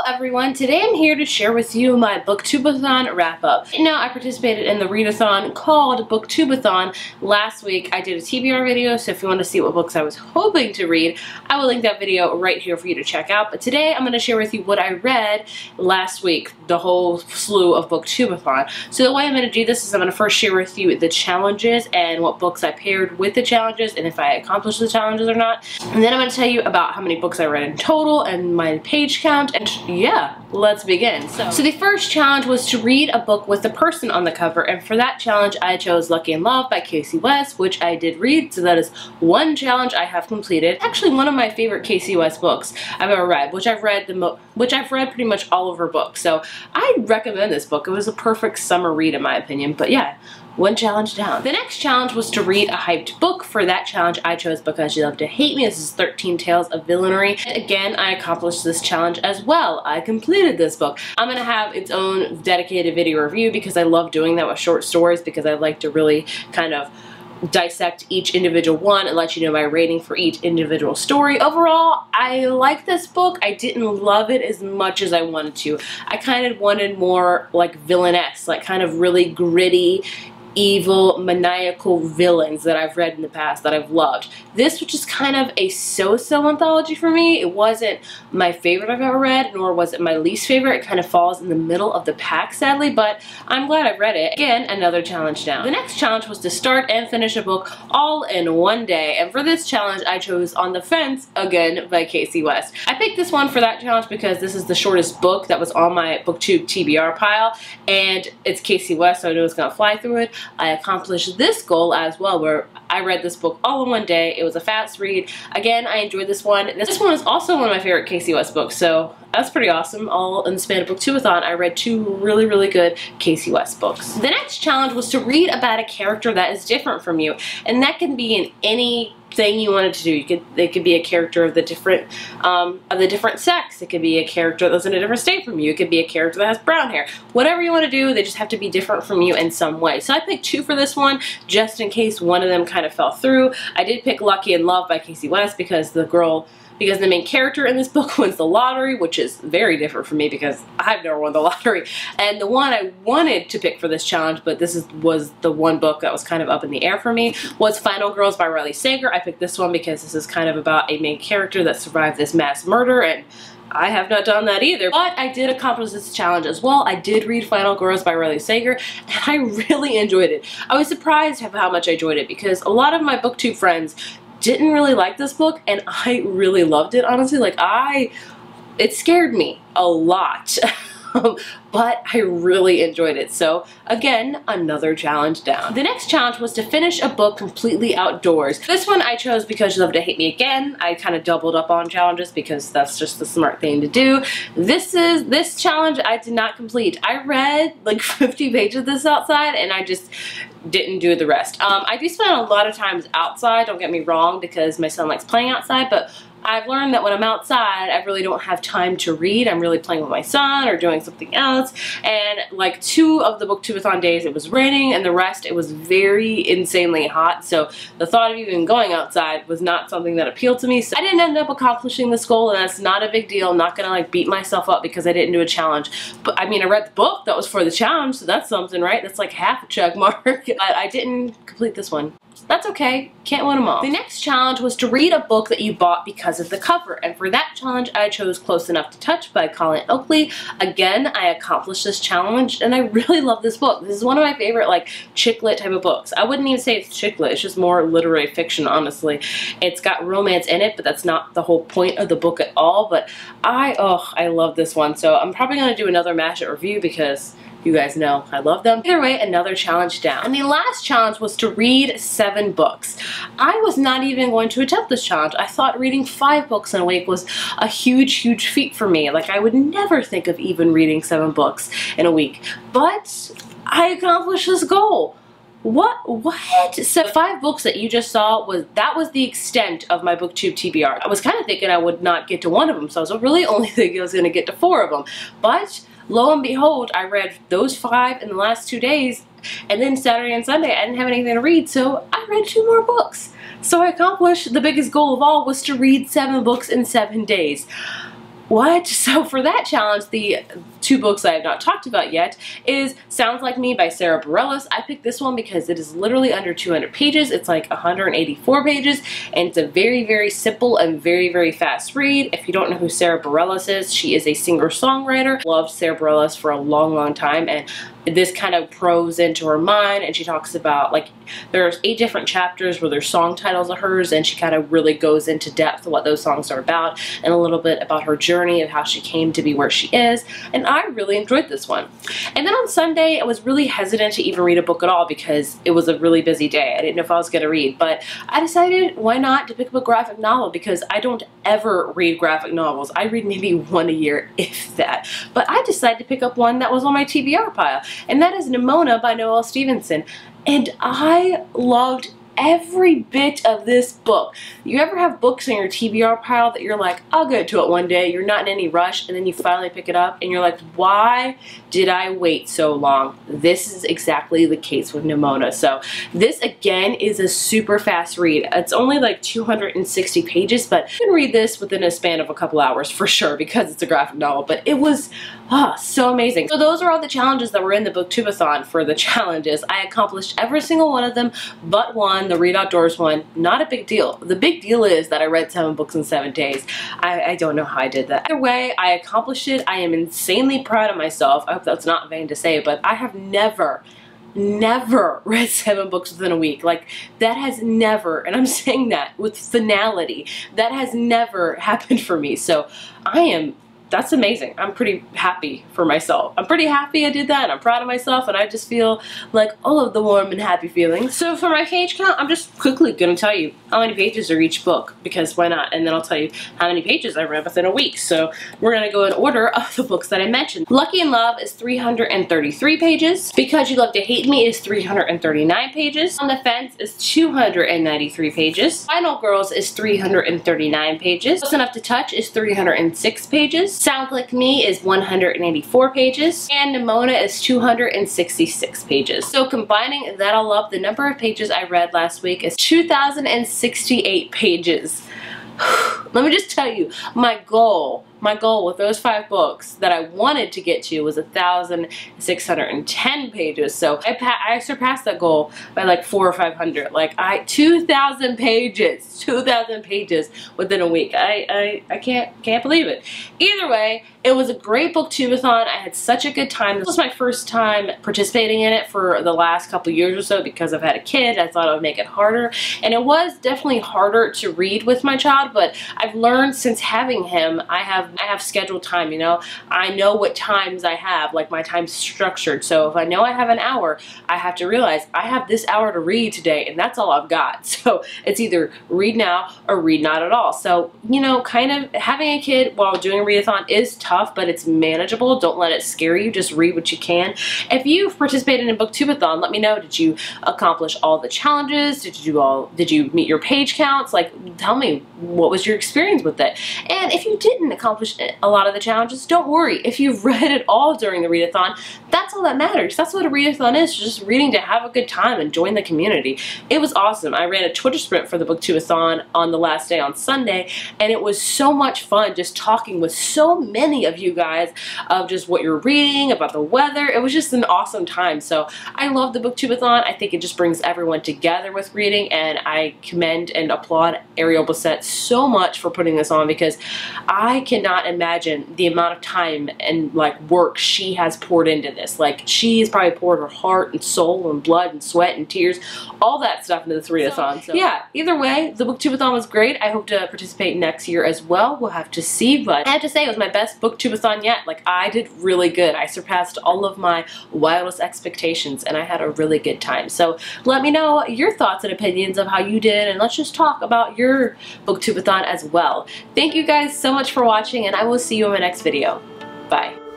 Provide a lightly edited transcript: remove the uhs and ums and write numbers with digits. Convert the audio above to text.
everyone, today I'm here to share with you my Booktube-A-Thon wrap-up. Now, I participated in the readathon called Booktube-A-Thon last week. I did a TBR video, so if you want to see what books I was hoping to read, I will link that video right here for you to check out. But today I'm going to share with you what I read last week, the whole slew of Booktube-A-Thon. So the way I'm going to do this is I'm going to first share with you the challenges and what books I paired with the challenges and if I accomplished the challenges or not. And then I'm going to tell you about how many books I read in total and my page count, and yeah, let's begin. So the first challenge was to read a book with a person on the cover, and for that challenge I chose Lucky in Love by Casey West, which I did read, so that is one challenge I have completed. Actually, one of my favorite Casey West books I've ever read, which I've read pretty much all of her books, so I recommend this book. It was a perfect summer read in my opinion, but yeah. One challenge down. The next challenge was to read a hyped book. For that challenge, I chose Because You Love to Hate Me. This is 13 Tales of Villainy. And again, I accomplished this challenge as well. I completed this book. I'm gonna have its own dedicated video review because I love doing that with short stories, because I like to really kind of dissect each individual one and let you know my rating for each individual story. Overall, I like this book. I didn't love it as much as I wanted to. I kind of wanted more like villainess, like kind of really gritty, evil, maniacal villains that I've read in the past that I've loved. This was just kind of a so-so anthology for me. It wasn't my favorite I've ever read, nor was it my least favorite. It kind of falls in the middle of the pack, sadly, but I'm glad I read it. Again, another challenge down. The next challenge was to start and finish a book all in one day, and for this challenge I chose On the Fence, again, by Casey West. I picked this one for that challenge because this is the shortest book that was on my booktube TBR pile, and it's Casey West, so I knew it was gonna fly through it. I accomplished this goal as well, where I read this book all in one day. It was a fast read. Again, I enjoyed this one. This one is also one of my favorite Casey West books, so that's pretty awesome. All in the span of Booktube-A-Thon, I read two really good Casey West books. The next challenge was to read about a character that is different from you, and that can be in any thing you wanted to do. It could be a character of the different sex. It could be a character that's in a different state from you. It could be a character that has brown hair. Whatever you want to do, they just have to be different from you in some way. So I picked two for this one, just in case one of them kind of fell through. I did pick Lucky in Love by Casey West because the main character in this book wins the lottery, which is very different from me because I've never won the lottery. And the one I wanted to pick for this challenge, but was the one book that was kind of up in the air for me, was Final Girls by Riley Sager. I picked this one because this is kind of about a main character that survived this mass murder, and I have not done that either. But I did accomplish this challenge as well. I did read Final Girls by Riley Sager, and I really enjoyed it. I was surprised at how much I enjoyed it because a lot of my booktube friends didn't really like this book, and I really loved it, honestly. Like, it scared me a lot. But I really enjoyed it. So again, another challenge down. The next challenge was to finish a book completely outdoors. This one I chose Because You Love to Hate Me again. I kind of doubled up on challenges because that's just the smart thing to do. This challenge I did not complete. I read like 50 pages of this outside, and I just didn't do the rest. I do spend a lot of times outside, don't get me wrong, because my son likes playing outside, but I've learned that when I'm outside, I really don't have time to read. I'm really playing with my son or doing something else. And like 2 of the Booktube-A-Thon days, it was raining, and the rest, it was very insanely hot. So the thought of even going outside was not something that appealed to me. So I didn't end up accomplishing this goal, and that's not a big deal. I'm not gonna like beat myself up because I didn't do a challenge. But I mean, I read the book that was for the challenge, so that's something, right? That's like half a check mark. But I didn't complete this one. That's okay, can't win them all. The next challenge was to read a book that you bought because of the cover, and for that challenge I chose Close Enough to Touch by Colin Oakley. Again, I accomplished this challenge, and I really love this book. This is one of my favorite like chick lit type of books. I wouldn't even say it's chick lit, it's just more literary fiction, honestly. It's got romance in it, but that's not the whole point of the book at all. But I love this one, so I'm probably gonna do another Mash It review because you guys know I love them. Either way, another challenge down. And the last challenge was to read 7 books. I was not even going to attempt this challenge. I thought reading 5 books in a week was a huge feat for me. Like, I would never think of even reading 7 books in a week. But I accomplished this goal. What? So 5 books that you just saw, was the extent of my booktube TBR. I was kind of thinking I would not get to 1 of them, so I was really only thinking I was going to get to 4 of them. But lo and behold, I read those 5 in the last 2 days, and then Saturday and Sunday I didn't have anything to read, so I read 2 more books. So I accomplished the biggest goal of all, was to read 7 books in 7 days. what? So for that challenge, the 2 books I have not talked about yet is Sounds Like Me by Sarah Bareilles. I picked this one because it is literally under 200 pages. It's like 184 pages, and it's a very, very simple and very, very fast read. If you don't know who Sarah Bareilles is, she is a singer-songwriter. Loved Sarah Bareilles for a long, long time, and this kind of probes into her mind, and she talks about, like, there's 8 different chapters where there's song titles of hers, and she kind of really goes into depth of what those songs are about, and a little bit about her journey of how she came to be where she is, and I really enjoyed this one. And then on Sunday, I was really hesitant to even read a book at all because it was a really busy day. I didn't know if I was going to read, but I decided why not to pick up a graphic novel, because I don't ever read graphic novels. I read maybe 1 a year, if that. But I decided to pick up one that was on my TBR pile, and that is Nimona by Noelle Stevenson. And I loved every bit of this book. You ever have books in your TBR pile that you're like, I'll get to it one day, you're not in any rush, and then you finally pick it up and you're like, why did I wait so long? This is exactly the case with Nimona. So this again is a super fast read. It's only like 260 pages, but you can read this within a span of a couple hours for sure because it's a graphic novel, but it was so amazing. So those are all the challenges that were in the Booktube-A-Thon for the challenges. I accomplished every single one of them but one, the Read Outdoors one. Not a big deal. The big deal is that I read 7 books in 7 days. I don't know how I did that. Either way, I accomplished it. I am insanely proud of myself. I hope that's not vain to say, but I have never read 7 books within a week. Like, that has never, and I'm saying that with finality, that has never happened for me. So that's amazing. I'm pretty happy for myself. I'm pretty happy I did that, and I'm proud of myself, and I just feel like all of the warm and happy feelings. So for my page count, I'm just quickly going to tell you how many pages are each book, because why not? And then I'll tell you how many pages I read within a week. So we're going to go in order of the books that I mentioned. Lucky in Love is 333 pages. Because You Love to Hate Me is 339 pages. On the Fence is 293 pages. Final Girls is 339 pages. Close Enough to Touch is 306 pages. Sounds Like Me is 184 pages, and Nimona is 266 pages. So combining that all up, the number of pages I read last week is 2,068 pages. Let me just tell you, my goal with those 5 books that I wanted to get to was 1,610 pages. So I surpassed that goal by like 400 or 500. Like 2,000 pages within a week. I can't believe it. Either way, it was a great Booktube-A-Thon. I had such a good time. This was my first time participating in it for the last couple years or so because I've had a kid. I thought it would make it harder, and it was definitely harder to read with my child, but I've learned since having him, I have scheduled time, you know. I know what times I have, like my time's structured. So if I know I have an hour, I have to realize I have this hour to read today, and that's all I've got. So it's either read now or read not at all. So, you know, kind of having a kid while doing a readathon is tough, but it's manageable. Don't let it scare you. Just read what you can. If you've participated in Booktube-A-Thon, let me know. Did you accomplish all the challenges? Did you meet your page counts? Like, tell me, what was your experience with it? And if you didn't accomplish a lot of the challenges, don't worry. If you've read it all during the readathon, that's all that matters. That's what a readathon is, just reading to have a good time and join the community. It was awesome. I ran a Twitter sprint for the Booktube-A-Thon on the last day on Sunday, and it was so much fun just talking with so many of you guys of just what you're reading, about the weather. It was just an awesome time. So I love the Booktube-A-Thon. I think it just brings everyone together with reading, and I commend and applaud Ariel Bissett so much for putting this on, because I cannot imagine the amount of time and like work she has poured into this. Like, she's probably poured her heart and soul and blood and sweat and tears, all that stuff into this readathon. So yeah, either way, the Booktube-A-Thon was great. I hope to participate next year as well. We'll have to see, but I have to say it was my best Booktube-A-Thon yet. Like, I did really good. I surpassed all of my wildest expectations, and I had a really good time. So let me know your thoughts and opinions of how you did, and let's just talk about your Booktube-A-Thon as well. Thank you guys so much for watching, and I will see you in my next video. Bye.